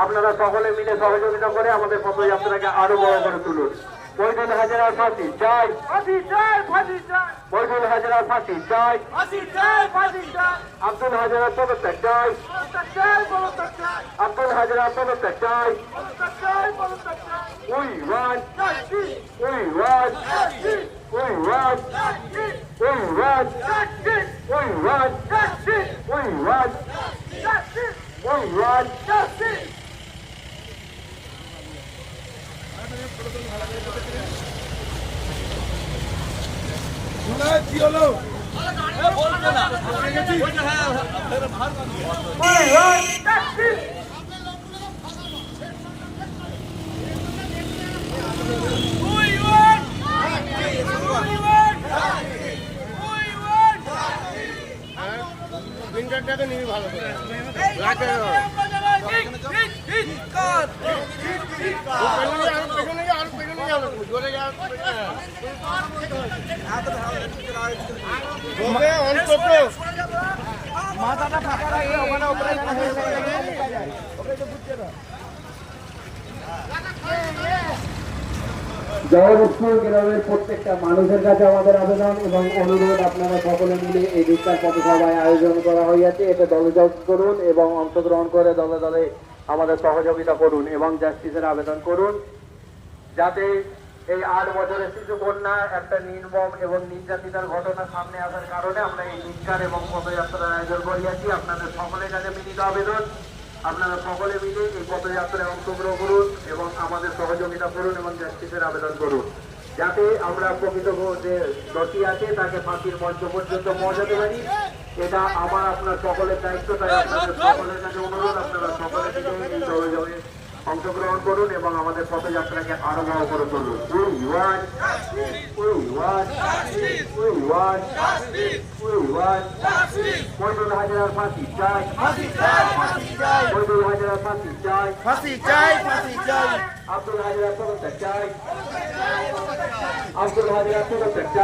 আপনারা সকলে মিলে সহযোগিতা করে আমাদের পদযাত্রাকে আরো বড় করে তুলুন। মইদুল হাজরার ফাঁসি চাই, ফাঁসি চাই, ফাঁসি চাই, মইদুল হাজরার ফাঁসি চাই, ফাঁসি চাই, ফাঁসি চাই, আব্দুল হাজরার পদত্যাগ চাই, পদত্যাগ চাই, পদত্যাগ চাই, আব্দুল হাজরার পদত্যাগ চাই। পদত্যাগ চাই, পদত্যাগ চাই। We want Justice, we want justice, we want justice, we want justice, we want justice, we want justice, we want justice. কি হলো? We want justice. প্রিন্টারটাকে নিবি ভালো করে। মাথাটা ফাঁকা রাখবে ওখানে উপরে জওহরপুর গ্রামের প্রত্যেকটা মানুষের কাছে আমাদের আবেদন এবং অনুরোধ, আপনারা সকলে মিলে এই বিস্তার পথসভায় আয়োজন করা হইয়াছে। এতে দলযোগ করুন এবং অংশগ্রহণ করে দলে দলে আমাদের সহযোগিতা করুন এবং জাস্টিসের আবেদন করুন, যাতে এই 8 বছরের শিশু কন্যা একটা নির্মম এবং নির্যাতিতার ঘটনা সামনে আসার কারণে আমরা এই বিস্তার এবং পদযাত্রার আয়োজন করিয়াছি। আপনাদের সকলের কাছে বিনীত আবেদন, আপনারা সকলে মিলে এই পদযাত্রায় অংশগ্রহণ করুন এবং আমাদের সহযোগিতা করুন এবং জাস্টিসের আবেদন করুন, যাতে আমরা প্রকৃত যে দোষী আছে তাকে ফাঁসির মঞ্চ পর্যন্ত পৌঁছাতে পারি। এটা আমার আপনার সকলের দায়িত্ব, তাই আপনাদের সকলের কাছে অনুরোধ, আপনারা সকলে মিলে এই দলযোগে অংশগ্রহণ করুন এবং আমাদের পথযাত্রাকে আরো বড় করে তুলুন। মইদুল হাজরার ফাঁসি চাই, মইদুল হাজরার ফাঁসি চাই, ফাঁসি চাই, ফাঁসি চাই। আব্দুল হাজরার পদত্যাগ চাই, আব্দুল হাজরার পদত্যাগ চাই।